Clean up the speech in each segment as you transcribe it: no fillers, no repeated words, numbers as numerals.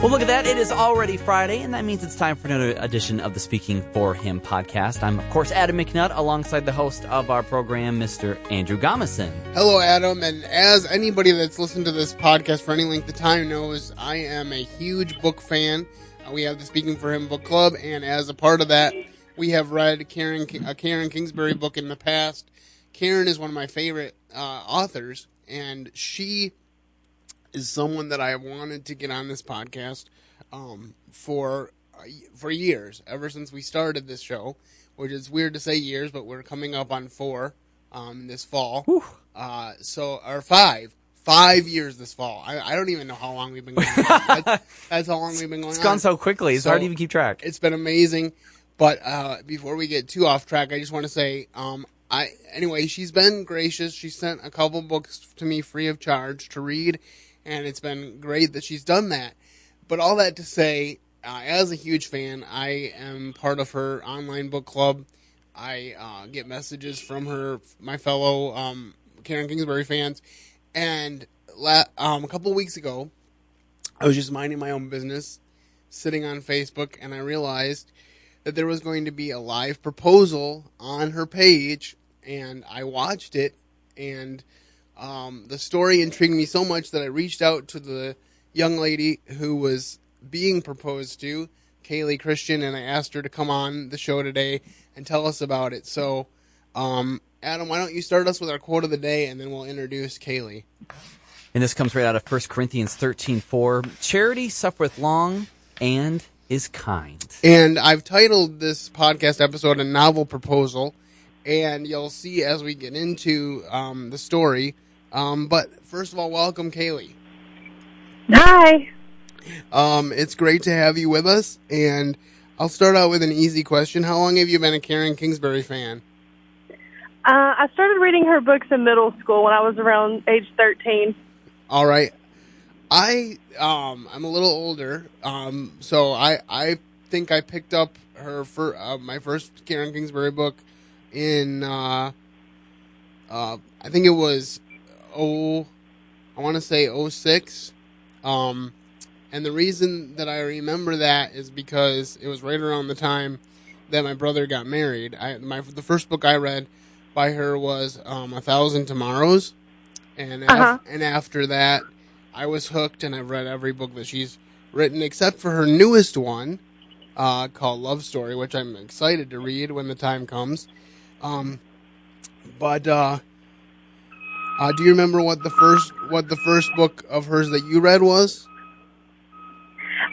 Well, look at that. It is already Friday, and that means it's time for another edition of the Speaking for Him podcast. I'm, of course, Adam McNutt, alongside the host of our program, Mr. Andrew Gomison. Hello, Adam, and as anybody that's listened to this podcast for any length of time knows, I am a huge book fan. We have the Speaking for Him book club, and as a part of that, we have read a Karen Kingsbury book in the past. Karen is one of my favorite authors, and she is someone that I have wanted to get on this podcast for years, ever since we started this show, which is weird to say years, but we're coming up on 4 this fall. Or 5 years this fall. I don't even know how long we've been going on. That's how long we've been going on. It's gone so quickly, it's hard to even keep track. It's been amazing, but before we get too off track, I just want to say, anyway, she's been gracious. She sent a couple books to me free of charge to read, and it's been great that she's done that. But all that to say, as a huge fan, I am part of her online book club. I get messages from my fellow Karen Kingsbury fans. And a couple of weeks ago, I was just minding my own business, sitting on Facebook, and I realized that there was going to be a live proposal on her page, and I watched it, and the story intrigued me so much that I reached out to the young lady who was being proposed to, Kaylee Christian, and I asked her to come on the show today and tell us about it. So, Adam, why don't you start us with our quote of the day, and then we'll introduce Kaylee. And this comes right out of 1 Corinthians 13:4. Charity suffereth long and is kind. And I've titled this podcast episode A Novel Proposal, and you'll see as we get into the story. But first of all, welcome, Kaylee. Hi. It's great to have you with us, and I'll start out with an easy question. How long have you been a Karen Kingsbury fan? I started reading her books in middle school when I was around age 13. All right. I'm a little older, so I think I picked up my first Karen Kingsbury book in I think it was I want to say 06. And the reason that I remember that is because it was right around the time that my brother got married. The first book I read by her was 1,000 Tomorrows, and after that, I was hooked, and I've read every book that she's written except for her newest one called Love Story, which I'm excited to read when the time comes. But do you remember what the first book of hers that you read was?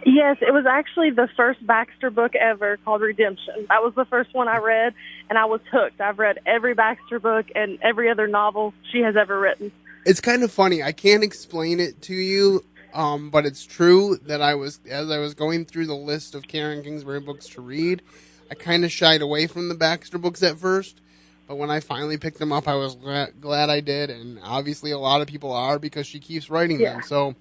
Yes, it was actually the first Baxter book ever called Redemption. That was the first one I read, and I was hooked. I've read every Baxter book and every other novel she has ever written. It's kind of funny. I can't explain it to you, but it's true that as I was going through the list of Karen Kingsbury books to read, I kind of shied away from the Baxter books at first. But when I finally picked them up, I was glad I did, and obviously a lot of people are because she keeps writing them. So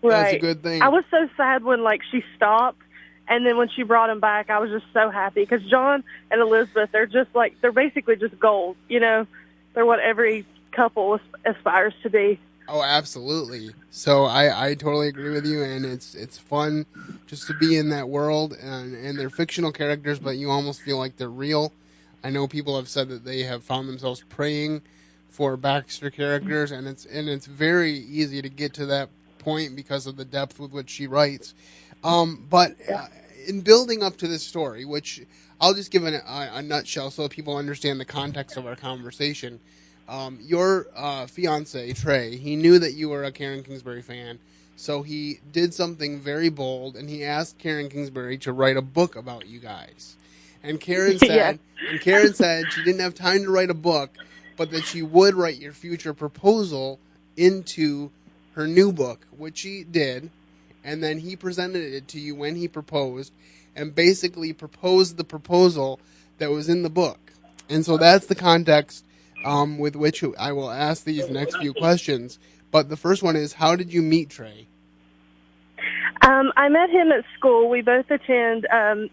that's a good thing. I was so sad when she stopped, and then when she brought him back, I was just so happy because John and Elizabeth, they're basically just gold. You know, they're what every couple aspires to be. Oh, absolutely. So I totally agree with you, and it's fun just to be in that world, and they're fictional characters, but you almost feel like they're real. I know people have said that they have found themselves praying for Baxter characters, and it's very easy to get to that point because of the depth with which she writes. But in building up to this story, which I'll just give a nutshell so people understand the context of our conversation. Your fiance, Trey, he knew that you were a Karen Kingsbury fan, so he did something very bold, and he asked Karen Kingsbury to write a book about you guys. And Karen said, she didn't have time to write a book, but that she would write your future proposal into her new book, which she did, and then he presented it to you when he proposed, and basically proposed the proposal that was in the book. And so that's the context with which I will ask these next few questions. But the first one is, how did you meet Trey? I met him at school. We both attend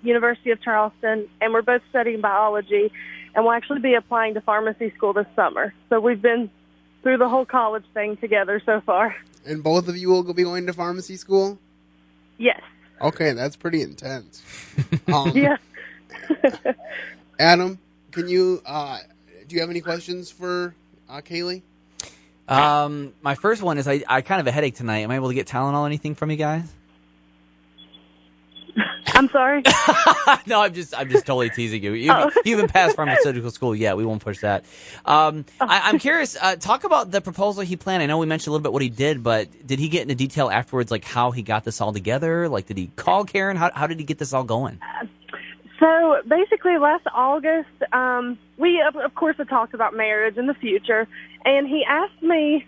University of Charleston, and we're both studying biology, and we'll actually be applying to pharmacy school this summer. So we've been through the whole college thing together so far. And both of you will be going to pharmacy school? Yes. Okay, that's pretty intense. Yeah. Adam, can you do you have any questions for Kaylee? My first one is I kind of have a headache tonight. Am I able to get Tylenol or anything from you guys? I'm sorry. No, I'm just totally teasing you. You haven't passed pharmaceutical school yet. We won't push that. I'm curious. Talk about the proposal he planned. I know we mentioned a little bit what he did, but did he get into detail afterwards, like how he got this all together? Like, did he call Karen? How did he get this all going? So basically, last August, we of course had talked about marriage in the future, and he asked me.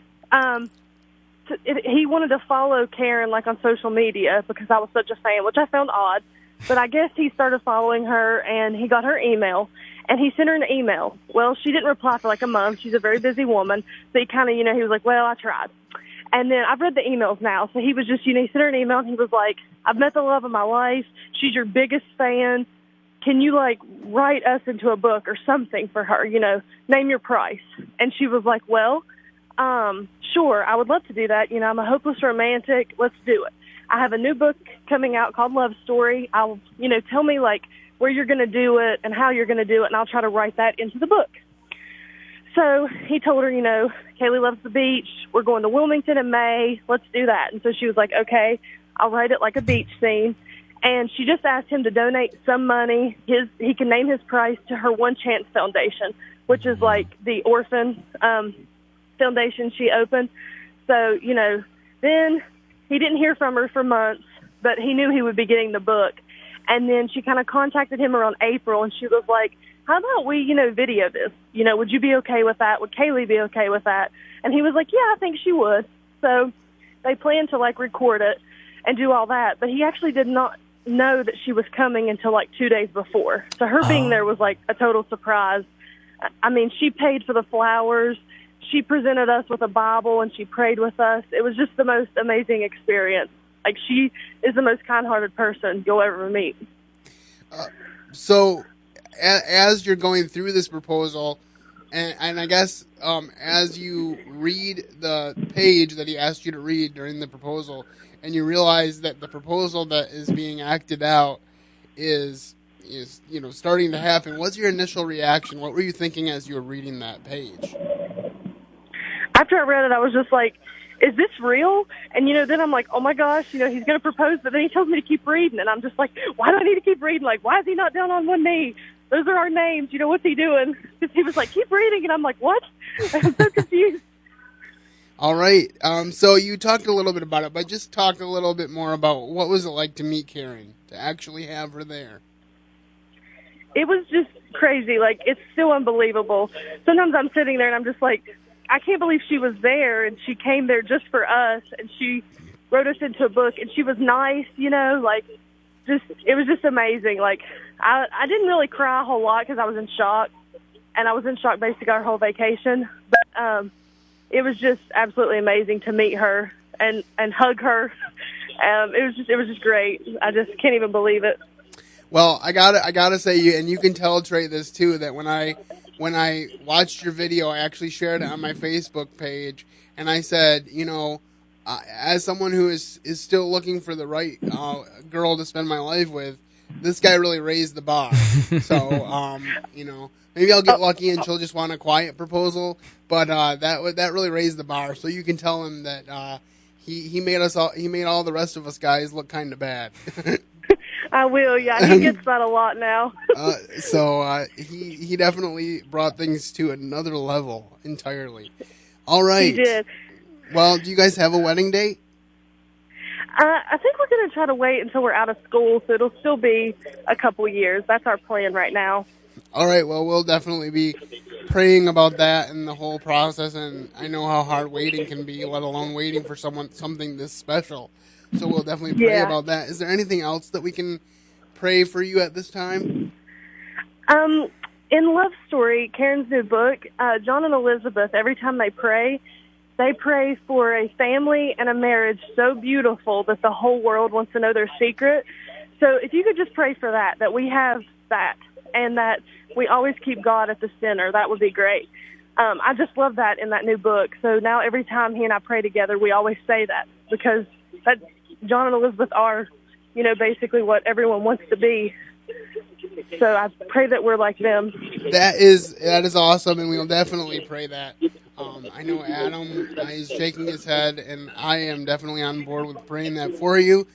He wanted to follow Karen like on social media because I was such a fan, which I found odd. But I guess he started following her, and he got her email, and he sent her an email. Well, she didn't reply for like a month. She's a very busy woman, so he kind of, he was like, well, I tried. And then I've read the emails now, so he was just, he sent her an email, and he was like, I've met the love of my life. She's your biggest fan. Can you, like, write us into a book or something for her, name your price? And she was like, well, sure, I would love to do that. I'm a hopeless romantic. Let's do it. I have a new book coming out called Love Story. I'll, tell me like where you're going to do it and how you're going to do it, and I'll try to write that into the book. So he told her, Kaylee loves the beach. We're going to Wilmington in May. Let's do that. And so she was like, okay, I'll write it like a beach scene. And she just asked him to donate some money. He can name his price to her One Chance Foundation, which is like the orphan foundation she opened. So, then he didn't hear from her for months, but he knew he would be getting the book. And then she kind of contacted him around April, and she was like, how about we, video this? Would you be okay with that? Would Kaylee be okay with that? And he was like, yeah, I think she would. So they planned to, like, record it and do all that. But he actually did not know that she was coming until, like, 2 days before. So her being there was, like, a total surprise. I mean, she paid for the flowers. She presented us with a Bible, and she prayed with us. It was just the most amazing experience. Like, she is the most kind-hearted person you'll ever meet. So, as you're going through this proposal, and I guess as you read the page that he asked you to read during the proposal, and you realize that the proposal that is being acted out is starting to happen, what's your initial reaction? What were you thinking as you were reading that page? After I read it, I was just like, is this real? And, then I'm like, oh, my gosh, he's going to propose. But then he tells me to keep reading. And I'm just like, why do I need to keep reading? Like, why is he not down on one knee? Those are our names. What's he doing? Because he was like, keep reading. And I'm like, what? I'm so confused. All right. So you talked a little bit about it, but just talk a little bit more about what was it like to meet Karen, to actually have her there? It was just crazy. Like, it's still unbelievable. Sometimes I'm sitting there and I'm just like, I can't believe she was there, and she came there just for us, and she wrote us into a book, and she was nice, like, it was just amazing. Like, I didn't really cry a whole lot because I was in shock, and I was in shock basically our whole vacation, but it was just absolutely amazing to meet her and hug her. It was just great. I just can't even believe it. Well, I gotta say, and you can tell Trey this too, that when I watched your video, I actually shared it on my Facebook page, and I said, as someone who is still looking for the right girl to spend my life with, this guy really raised the bar. So, maybe I'll get lucky and she'll just want a quiet proposal, but that really raised the bar. So you can tell him that he made all the rest of us guys look kind of bad. I will, yeah. He gets that a lot now. So he definitely brought things to another level entirely. All right. He did. Well, do you guys have a wedding date? I think we're going to try to wait until we're out of school, so it'll still be a couple years. That's our plan right now. All right. Well, we'll definitely be praying about that and the whole process, and I know how hard waiting can be, let alone waiting for something this special. So we'll definitely pray about that. Is there anything else that we can pray for you at this time? In Love Story, Karen's new book, John and Elizabeth, every time they pray for a family and a marriage so beautiful that the whole world wants to know their secret. So if you could just pray for that we have that, and that we always keep God at the center, that would be great. I just love that in that new book. So now every time he and I pray together, we always say that, because John and Elizabeth are, basically what everyone wants to be. So I pray that we're like them. That is awesome, and we'll definitely pray that. I know Adam is shaking his head, and I am definitely on board with praying that for you.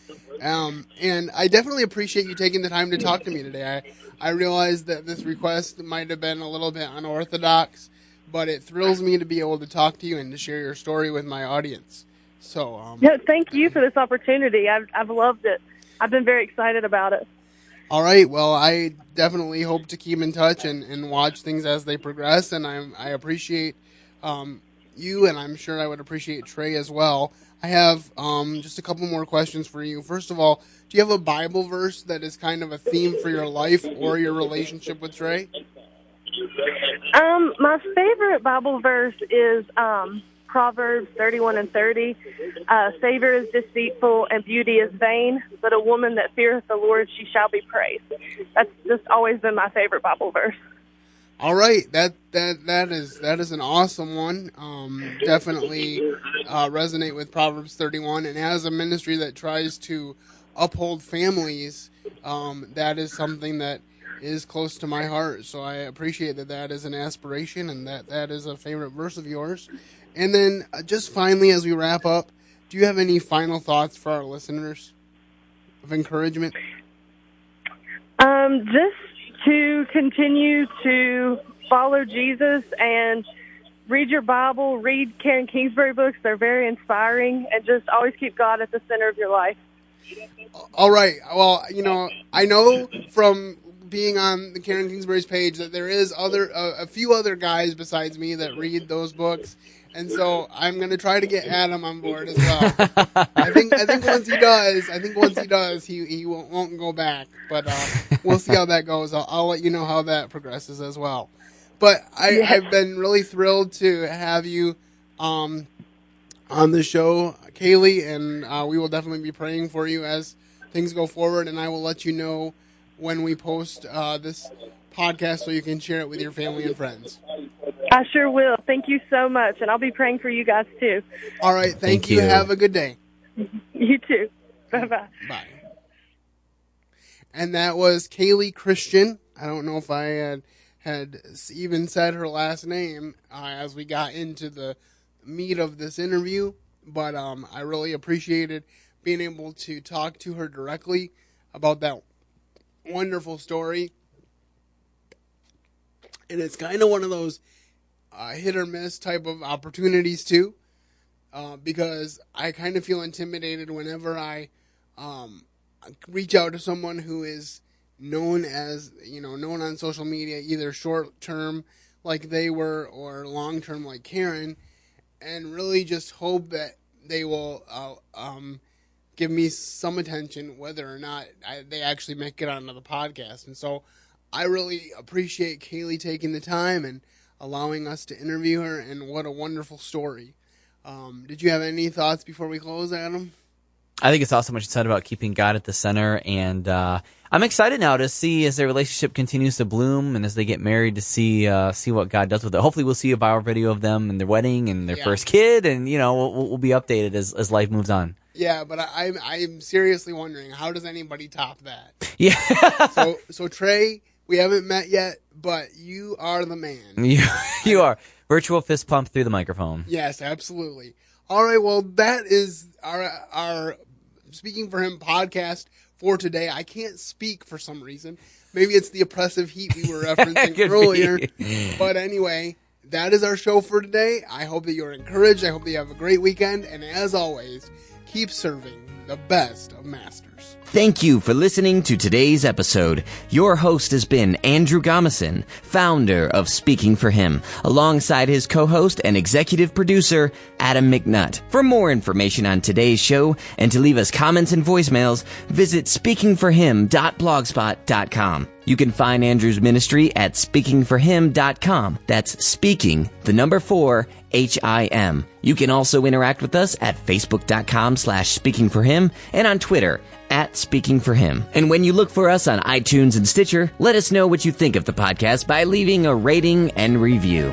And I definitely appreciate you taking the time to talk to me today. I realize that this request might have been a little bit unorthodox, but it thrills me to be able to talk to you and to share your story with my audience. So, thank you for this opportunity. I've loved it. I've been very excited about it. All right. Well, I definitely hope to keep in touch and watch things as they progress, and I appreciate you, and I'm sure I would appreciate Trey as well. I have just a couple more questions for you. First of all, do you have a Bible verse that is kind of a theme for your life or your relationship with Trey? My favorite Bible verse is Proverbs 31:30. Favor is deceitful and beauty is vain, but a woman that feareth the Lord, she shall be praised. That's just always been my favorite Bible verse. All right, that is an awesome one. Definitely resonate with Proverbs 31, and as a ministry that tries to uphold families, that is something that is close to my heart. So I appreciate that is an aspiration, and that is a favorite verse of yours. And then just finally, as we wrap up, do you have any final thoughts for our listeners of encouragement? Just to continue to follow Jesus and read your Bible, read Karen Kingsbury books. They're very inspiring, and just always keep God at the center of your life. All right. Well, I know from being on the Karen Kingsbury's page that there is a few other guys besides me that read those books. And so I'm going to try to get Adam on board as well. I think once he does, he won't go back. But we'll see how that goes. I'll let you know how that progresses as well. But I've been really thrilled to have you on the show, Kaylee, and we will definitely be praying for you as things go forward. And I will let you know when we post this podcast so you can share it with your family and friends. I sure will. Thank you so much, and I'll be praying for you guys too. All right. Thank you. Have a good day. You too. Bye-bye. Bye. And that was Kaylee Christian. I don't know if I had even said her last name as we got into the meat of this interview, but I really appreciated being able to talk to her directly about that wonderful story. And it's kind of one of those hit or miss type of opportunities too, because I kind of feel intimidated whenever I reach out to someone who is known on social media, either short term like they were or long term like Karen, and really just hope that they will give me some attention, whether or not they actually make it onto the podcast. And so I really appreciate Kaylee taking the time and allowing us to interview her, and what a wonderful story. Did you have any thoughts before we close, Adam? I think it's awesome what you said about keeping God at the center, and I'm excited now to see as their relationship continues to bloom and as they get married to see what God does with it. Hopefully we'll see a viral video of them and their wedding and their first kid, and we'll be updated as life moves on. Yeah, but I'm seriously wondering, how does anybody top that? Yeah. So Trey, we haven't met yet, but you are the man. You are. Virtual fist pump through the microphone. Yes, absolutely. All right, well, that is our Speaking for Him podcast for today. I can't speak for some reason. Maybe it's the oppressive heat we were referencing earlier. But anyway, that is our show for today. I hope that you're encouraged. I hope that you have a great weekend. And as always, keep serving the best of masters. Thank you for listening to today's episode. Your host has been Andrew Gomison, founder of Speaking for Him, alongside his co-host and executive producer, Adam McNutt. For more information on today's show and to leave us comments and voicemails, visit speakingforhim.blogspot.com. You can find Andrew's ministry at speakingforhim.com. That's speaking, 4, HIM. You can also interact with us at facebook.com/speakingforhim and on Twitter @speakingforhim. And when you look for us on iTunes and Stitcher, let us know what you think of the podcast by leaving a rating and review.